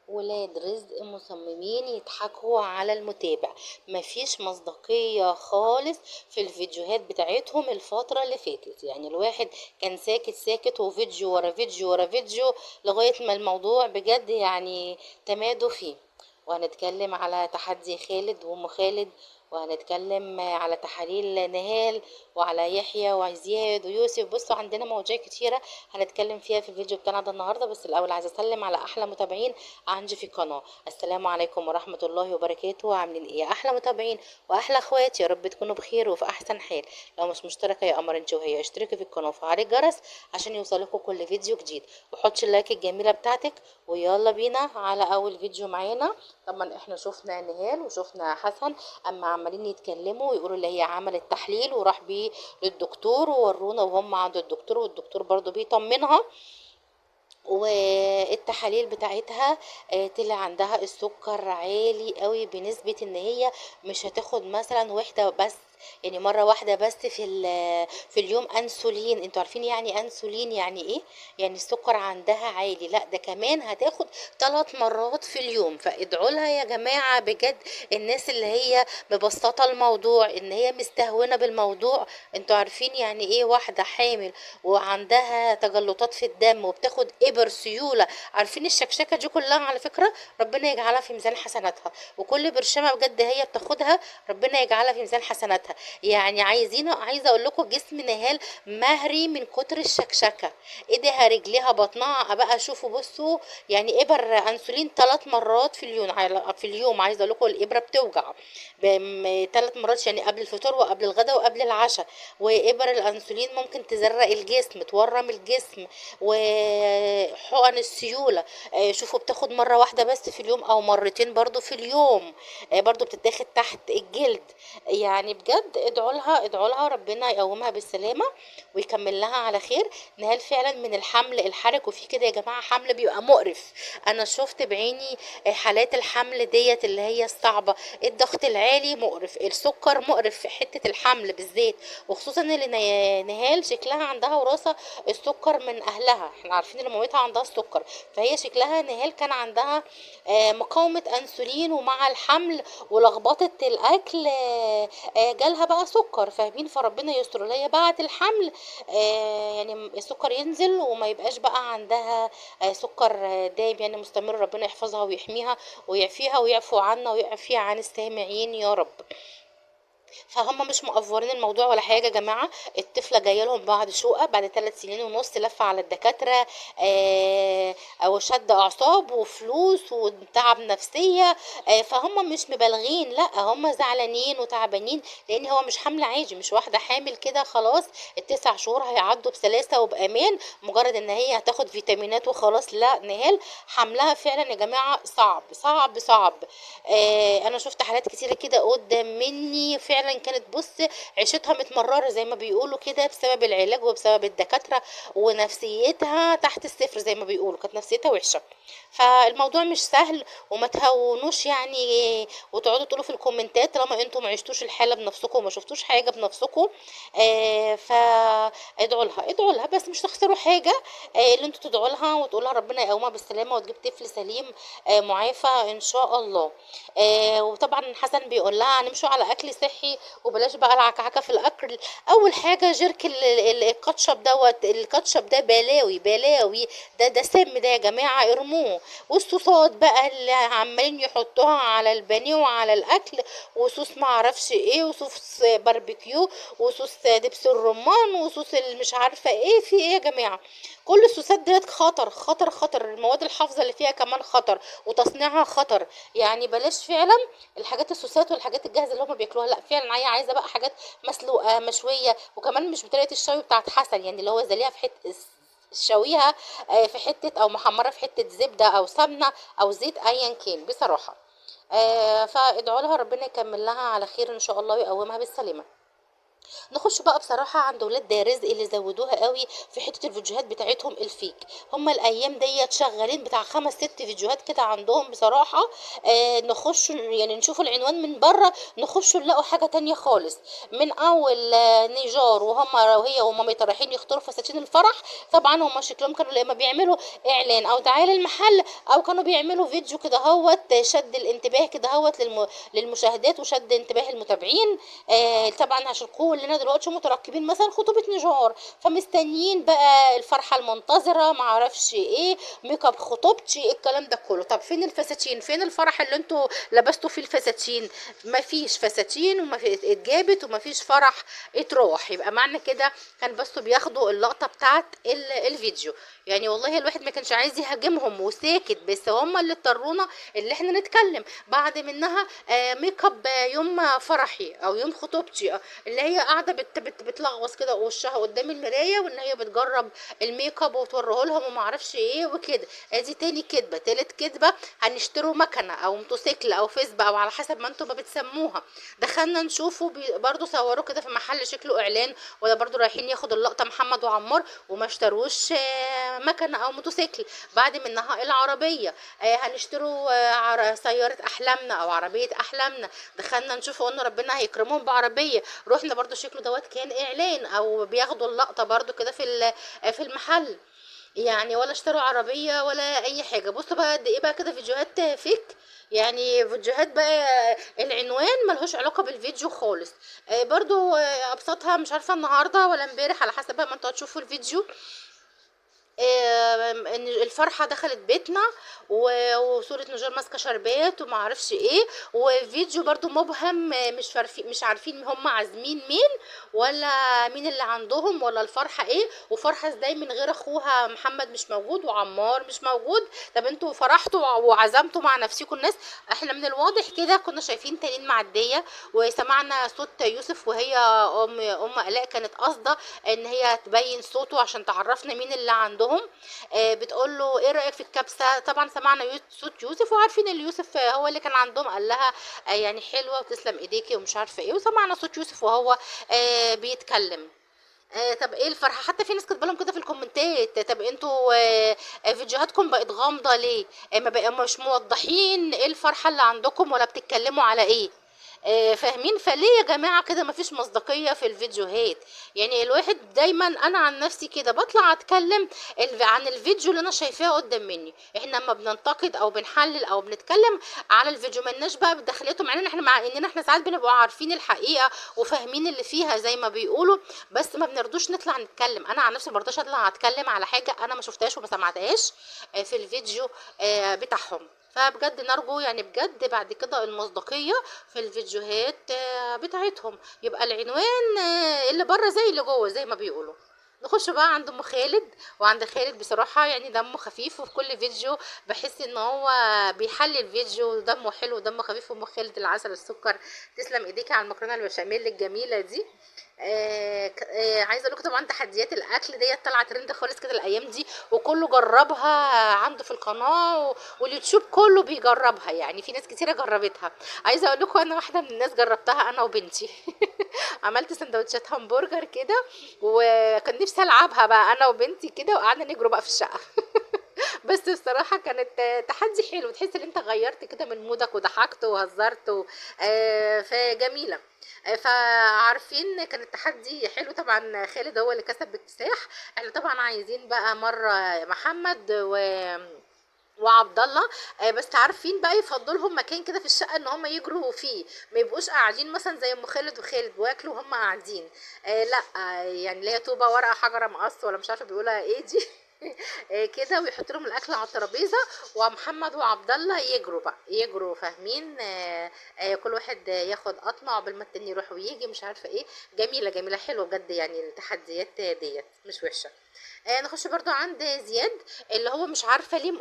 ولاد رزق مصممين يضحكوا على المتابع. مفيش مصداقية خالص في الفيديوهات بتاعتهم الفترة اللي فاتت. يعني الواحد كان ساكت ساكت وفيديو ورا فيديو ورا فيديو لغاية ما الموضوع بجد يعني تمادوا فيه. وهنتكلم على تحدي خالد وام خالد، وهنتكلم على تحاليل نهال وعلى يحيى وزياد ويوسف. بصوا عندنا مواضيع كتيرة هنتكلم فيها في الفيديو بتاعنا ده النهارده. بس الاول عايزه اسلم على احلى متابعين عندي في القناه. السلام عليكم ورحمه الله وبركاته. عاملين ايه يا احلى متابعين واحلى اخواتي؟ يا رب تكونوا بخير وفي احسن حال. لو مش مشتركه يا قمر انت وهي اشتركي في القناه وفعلي الجرس عشان يوصلكوا كل فيديو جديد، وحطي اللايك الجميله بتاعتك. ويلا بينا على اول فيديو معانا. طبعا احنا شفنا نهال وشفنا حسن اما عمالين يتكلموا ويقولوا اللي هي عملت تحليل وراح بيه للدكتور وورونا وهم عند الدكتور، والدكتور برضو بيطمنها. والتحاليل بتاعتها طلع عندها السكر عالي قوي بنسبة ان هي مش هتاخد مثلا وحدة بس، يعني مرة واحدة بس في اليوم انسولين. انتوا عارفين يعني انسولين يعني ايه؟ يعني السكر عندها عالي، لا ده كمان هتاخد 3 مرات في اليوم. فادعوا لها يا جماعة بجد. الناس اللي هي مبسطة الموضوع ان هي مستهونة بالموضوع. انتوا عارفين يعني ايه واحدة حامل وعندها تجلطات في الدم وبتاخد ابر سيوله؟ عارفين الشكشكه دي كلها على فكره ربنا يجعلها في ميزان حسناتها، وكل برشامه بجد هي بتاخدها ربنا يجعلها في ميزان حسناتها. يعني عايزه اقول لكم جسم نهال مهري من كتر الشكشكه. ايديها رجليها بطنها بقى شوفوا بصوا. يعني ابر انسولين 3 مرات في اليوم. عايزه اقول لكم الابره بتوجع 3 مرات، يعني قبل الفطور وقبل الغداء وقبل العشاء. وإبر الأنسولين ممكن تزرق الجسم تورم الجسم. وحقن السيولة شوفوا بتاخد مرة واحدة بس في اليوم أو مرتين برضو في اليوم. برضو بتتاخد تحت الجلد. يعني بجد ادعوا لها ادعوا لها ربنا يقومها بالسلامة ويكمل لها على خير. نهال فعلا من الحمل الحرج، وفي كده يا جماعة حمل بيبقى مقرف. أنا شفت بعيني حالات الحمل ديت اللي هي الصعبة. الضغط العالي مقرف، السكر مقرف في حتة الحمل بالذات. وخصوصا اللي نهال شكلها عندها وراثة السكر من اهلها. احنا عارفين ان مامتها عندها السكر، فهي شكلها نهال كان عندها مقاومة انسولين، ومع الحمل ولخبطة الاكل جالها بقى سكر، فاهمين؟ فربنا يستر لها بعد الحمل يعني السكر ينزل وما يبقاش بقى عندها سكر دايب يعني مستمر. ربنا يحفظها ويحميها ويعفيها ويعفو عنا ويعفي عن السامعين يا رب. فهم مش مقفورين الموضوع ولا حاجه يا جماعه. الطفله جايه لهم بعد شقه بعد 3 سنين ونص لفه على الدكاتره او شد اعصاب وفلوس وتعب نفسيه. فهم مش مبالغين، لا هم زعلانين وتعبانين لان هو مش حمل عادي، مش واحده حامل كده خلاص ال9 شهور هيعدوا بسلاسه وبامان مجرد ان هي هتاخد فيتامينات وخلاص. لا نهال حملها فعلا يا جماعه صعب صعب صعب. انا شفت حالات كتيره كده قدام مني فعلا كانت بص عيشتها متمرره زي ما بيقولوا كده بسبب العلاج وبسبب الدكاتره، ونفسيتها تحت الصفر زي ما بيقولوا، كانت نفسيتها وحشه. فالموضوع مش سهل وما تهونوش يعني وتقعدوا تقولوا في الكومنتات طالما انتم ما عشتوش الحاله بنفسكم وما شفتوش حاجه بنفسكم. فادعوا لها ادعوا لها بس مش تخسروا حاجه. اللي انتوا تدعوا لها وتقولوا لها ربنا يقومها بالسلامه وتجيب طفل سليم معافى ان شاء الله. وطبعا حسن بيقول لها هنمشوا على اكل صحي وبلاش بقى العكعكه في الاكل. اول حاجه جرك الكاتشب دوت، الكاتشب ده بلاوي بلاوي. ده سم ده يا جماعه ارموه. والصوصات بقى اللي عمالين يحطوها على البانيه وعلى الاكل، وصوص ما اعرفش ايه، وصوص باربيكيو، وصوص دبس الرمان، وصوص مش عارفه ايه في ايه يا جماعه. كل الصوصات ديت خطر خطر خطر. المواد الحافظه اللي فيها كمان خطر وتصنيعها خطر. يعني بلاش فعلا الحاجات السوسات والحاجات الجاهزه اللي هم بياكلوها. لا فعلا هي عايزه بقى حاجات مسلوقه مشويه، وكمان مش بطريقه الشوي بتاعت حسن يعني اللي هو زليها في حته شويها في حته او محمره في حته زبده او سمنه او زيت ايا كان بصراحه. فادعوا لها ربنا يكمل لها على خير ان شاء الله ويقومها بالسلامه. نخش بقى بصراحة عند ولاد رزق اللي زودوها قوي في حتة الفيديوهات بتاعتهم الفيك. هما الأيام ديت شغالين بتاع 5 6 فيديوهات كده عندهم بصراحة. نخش يعني نشوف العنوان من بره، نخش نلاقوا حاجة تانية خالص. من أول نيجار وهما وهي ومامتها رايحين يختاروا فساتين الفرح. طبعا هما شكلهم كانوا يا إما بيعملوا إعلان أو دعاية للمحل، أو كانوا بيعملوا فيديو كده هوت شد الانتباه كده هوت للمشاهدات وشد انتباه المتابعين. طبعا عشان كلنا دلوقتي مترقبين مثلا خطوبة نجار، فمستنيين بقى الفرحة المنتظرة معرفش ايه، ميك اب خطوبتي الكلام ده كله. طب فين الفساتين؟ فين الفرح اللي انتوا لبستوا فيه الفساتين؟ مفيش فساتين وما في اتجابت ومفيش فرح اتروح. يبقى معنى كده كان بس بياخدوا اللقطة بتاعت الفيديو. يعني والله الواحد ما كانش عايز يهاجمهم وساكت، بس هم اللي اضطرونا اللي احنا نتكلم بعد منها. ميك اب يوم فرحي او يوم خطوبتي، اللي هي قاعده بتلغوص كده وشها قدام المرايه، وان هي بتجرب الميك اب وتوريه لهم وما اعرفش ايه وكده. ادي تاني كدبه. تالت كدبه، هنشتروا مكنه او موتوسيكل او فيسبا او على حسب ما انتم ما بتسموها. دخلنا نشوفه برضو صوروا كده في محل شكله اعلان، ولا برضو رايحين ياخدوا اللقطه محمد وعمار وما اشتروش مكنه او موتوسيكل. بعد منها العربيه، هنشتروا سياره احلامنا او عربيه احلامنا. دخلنا نشوف قلنا ربنا هيكرمهم بعربيه، رحنا برضو شكله دوت كان اعلان او بياخدوا اللقطه برضو كده في المحل. يعني ولا اشتروا عربيه ولا اي حاجه. بصوا بقى قد ايه بقى كده فيديوهات فيك. يعني فيديوهات بقى العنوان ملهوش علاقه بالفيديو خالص. برضو ابسطها مش عارفه النهارده ولا امبارح على حسب بقى ما انتوا هتشوفوا الفيديو. ان الفرحه دخلت بيتنا وصوره نجار ماسكه شربات وما اعرفش ايه، وفيديو برضو مبهم. مش عارفين هم عازمين مين ولا مين اللي عندهم ولا الفرحه ايه، وفرحه ازاي من غير اخوها محمد مش موجود وعمار مش موجود. طب انتوا فرحتوا وعزمتوا مع نفسكم الناس. احنا من الواضح كده كنا شايفين تنين معديه وسمعنا صوت يوسف، وهي ام الاء كانت قاصده ان هي تبين صوته عشان تعرفنا مين اللي عندهم. بتقول له ايه رايك في الكبسه؟ طبعا سمعنا صوت يوسف وعارفين ان يوسف هو اللي كان عندهم. قال لها يعني حلوه وتسلم ايديكي ومش عارفه ايه، وسمعنا صوت يوسف وهو بيتكلم. طب ايه الفرحه؟ حتى في ناس كاتبه لهم كده في الكومنتات، طب انتوا فيديوهاتكم بقت غامضه ليه؟ ما بقى مش موضحين ايه الفرحه اللي عندكم ولا بتتكلموا على ايه. فاهمين؟ فليه يا جماعه كده مفيش مصداقيه في الفيديوهات؟ يعني الواحد دايما، انا عن نفسي كده بطلع اتكلم عن الفيديو اللي انا شايفاه قدام مني. احنا لما بننتقد او بنحلل او بنتكلم على الفيديو ملناش بقى بداخليته، مع ان احنا ساعات بنبقى عارفين الحقيقه وفاهمين اللي فيها زي ما بيقولوا، بس ما بنرضوش نطلع نتكلم. انا عن نفسي ما برضاش اطلع اتكلم على حاجه انا ما شفتهاش وما سمعتهاش في الفيديو بتاعهم. فبجد نرجو يعني بجد بعد كده المصداقية في الفيديوهات بتاعتهم. يبقى العنوان اللي بره زي اللي جوه زي ما بيقولوا. نخش بقى عند ام خالد. وعند خالد بصراحة يعني دمه خفيف، وفي كل فيديو بحس ان هو بيحلي الفيديو، دمه حلو ودمه خفيف. ام خالد العسل السكر، تسلم ايديكي على المكرونة البشاميل الجميلة دي. عايزه اقول لكم طبعا تحديات الاكل ديت طلعت ترند خالص كده الايام دي، وكله جربها عنده في القناه واليوتيوب كله بيجربها. يعني في ناس كتيره جربتها. عايزه اقول لكم انا واحده من الناس جربتها انا وبنتي. عملت سندوتشات همبرجر كده، وكان نفسي العبها بقى انا وبنتي كده، وقعدنا نجروا بقى في الشقه. بس بصراحة كانت تحدي حلو، تحس ان انت غيرت كده من مودك وضحكت وهزرت فجميلة. فعارفين كان التحدي حلو. طبعا خالد هو اللي كسب باكتساح. احنا طبعا عايزين بقى مرة محمد وعبد الله. بس عارفين بقى يفضلهم مكان كده في الشقه ان هم يجروا فيه، ما يبقوش قاعدين مثلا زي ام خالد وخالد واكلوا وهم قاعدين. لا يعني اللي هي طوبه ورقه حجره مقص ولا مش عارفه بيقولها ايه دي. كده، ويحط لهم الاكل على الترابيزه، ومحمد وعبد الله يجروا بقى يجروا. فاهمين؟ كل واحد ياخد قطمه قبل ما التاني يروح ويجي مش عارفه ايه. جميله جميله حلوه بجد. يعني التحديات ديت مش وحشه. نخش برضو عند زياد، اللي هو مش عارفه ليه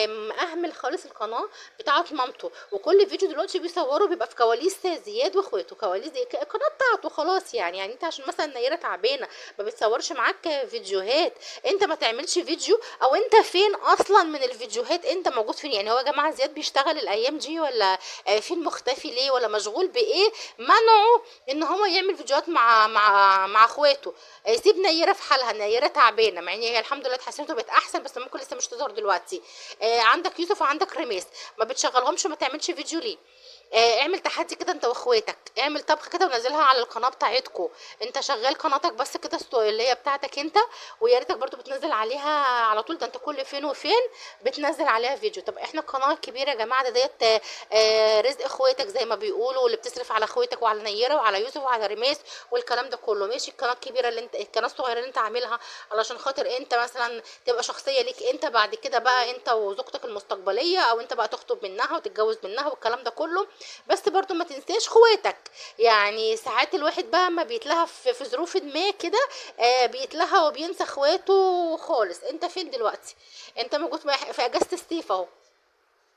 مأهمل خالص القناه بتاعه مامته، وكل فيديو دلوقتي بيصوره بيبقى في كواليس زياد واخواته، كواليس دي القناه بتاعته خلاص. يعني انت عشان مثلا نيره تعبانه ما بتصورش معاك فيديوهات، انت ما تعملش فيديو؟ او انت فين اصلا من الفيديوهات؟ انت موجود فين؟ يعني هو يا جماعه زياد بيشتغل الايام دي ولا فين؟ مختفي ليه ولا مشغول بايه منعه ان هو يعمل فيديوهات مع اخواته؟ سيب نيره في حالها، نيره تعبانه، مع ان هي الحمد لله اتحسنت وبقت احسن، بس ممكن لسه مش تظهر دلوقتي. عندك يوسف وعندك رميس، ما بتشغلهمش؟ ما تعملش فيديو ليه؟ اعمل تحدي كده انت واخواتك، اعمل طبخ كده ونزلها على القناه بتاعتكو. انت شغال قناتك بس كده اللي هي بتاعتك انت، ويا ريتك برضو بتنزل عليها على طول، ده انت كل فين وفين بتنزل عليها فيديو. طب احنا القناه الكبيره يا جماعه ده ديت رزق اخواتك زي ما بيقولوا، اللي بتصرف على اخواتك وعلى نيره وعلى يوسف وعلى رميس والكلام ده كله. ماشي القناه الكبيره اللي انت، القناه الصغيره اللي انت عاملها علشان خاطر انت مثلا تبقى شخصيه ليك انت، بعد كده بقى انت وزوجتك المستقبليه، او انت بقى تخطب منها وتتجوز منها والكلام ده كله. بس برضو ما تنساش خواتك. يعني ساعات الواحد بقى ما بيتلهى في ظروف ما كده، بيتلهى وبينسى اخواته خالص. انت فين دلوقتي؟ انت موجود في اجازه الصيف اهو،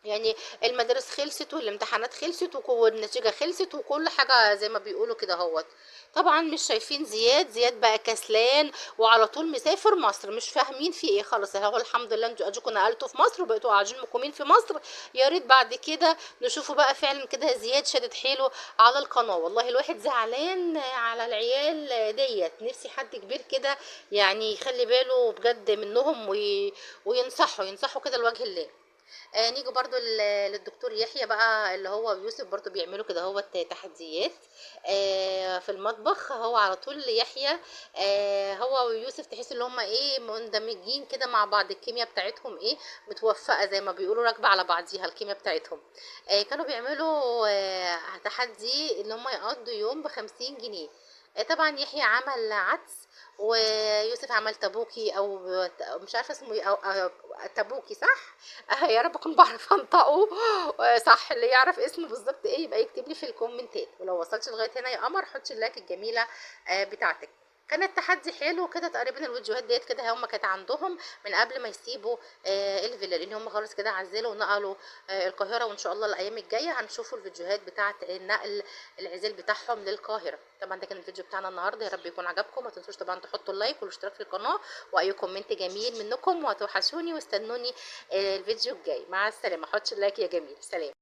يعني المدارس خلصت والامتحانات خلصت والنتيجة خلصت وكل حاجة زي ما بيقولوا كده اهوت. طبعا مش شايفين زياد، زياد بقى كسلان وعلى طول مسافر مصر، مش فاهمين في ايه خالص. هو الحمد لله انتوا اديكوا نقلتوا في مصر وبقيتوا قاعدين مقيمين في مصر، يا ريت بعد كده نشوفوا بقى فعلا كده زياد شادد حيله على القناة. والله الواحد زعلان على العيال ديت، نفسي حد كبير كده يعني يخلي باله بجد منهم ينصحوا كده لوجه الله. نيجي برضو للدكتور يحيى بقى، اللي هو يوسف برضو بيعملوا كده هو تحديات في المطبخ. هو على طول يحيى هو ويوسف تحس ان هما ايه مندمجين كده مع بعض، الكيمياء بتاعتهم ايه متوفقة زي ما بيقولوا، راكبة على بعضيها الكيمياء بتاعتهم. كانوا بيعملوا تحدي ان هما يقضوا يوم ب50 جنيه. طبعا يحيى عمل عدس، ويوسف عمل تابوكي او مش عارفه اسمه ايه، أو تابوكي صح؟ يا رب اكون بعرف انطقه صح. اللي يعرف اسمه بالظبط ايه يبقى يكتب لي في الكومنتات، ولو وصلتش لغايه هنا يا قمر حطي اللايك الجميله بتاعتك. كان التحدي حلو كده. تقريبا الفيديوهات ديت كده هم كانت عندهم من قبل ما يسيبوا الفيلا، لان هم خلاص كده عزلوا ونقلوا القاهره، وان شاء الله الايام الجايه هنشوفوا الفيديوهات بتاعه النقل العزال بتاعهم للقاهره. طبعا ده كان الفيديو بتاعنا النهارده، يا رب يكون عجبكم. ما تنسوش طبعا تحطوا اللايك والاشتراك في القناه واي كومنت جميل منكم، وهتوحشوني واستنوني الفيديو الجاي. مع السلامه، حطش اللايك يا جميل، سلام.